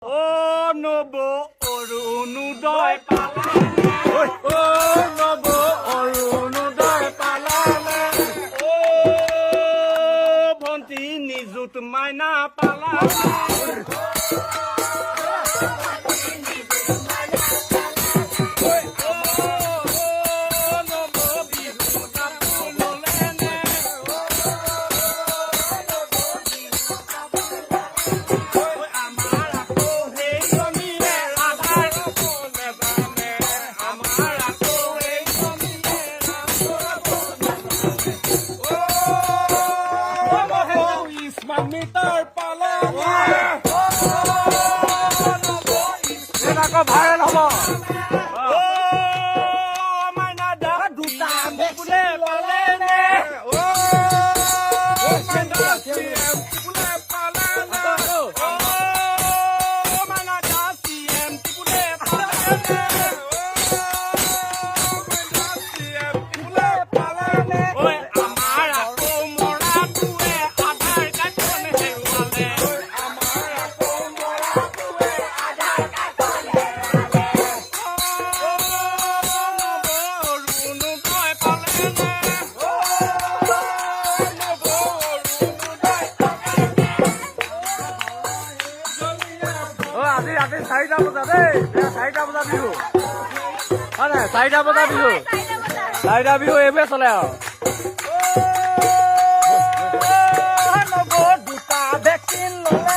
ও নব অৰুণোদয় পালালে ও নব অৰুণোদয় পালালে ও ভন্টি নিযুত মাইনা পালালে মিটাৰ পালালে আকৌ ভাইৰেল হ'ব ও মাইনা দা দুটা বোলে পালেনে ও মাইনা চিএম বোলে পালেনে ও মাইনা দা চিএম বোলে পালেনে ও মাইনা চিএম বোলে পালেনে ঐ আমাৰ আকৌ মৰাটোৱে আধাৰ কাৰ্ডখন হেৰুৱালে আমাৰ আকৌ মৰাটোৱে আধাৰ কাৰ্ডখন হেৰুৱালে নব অৰুণোদয় পালেনে নব অৰুণোদয় পালেনে আজি ৰাতি 4টা বজা দেই 4টা বজা বিহু হয় নাই 4টা বজা বিহু 4টা বিহু এইবোৰে চলে আৰু নব দুটা ভেকচিন ল'লে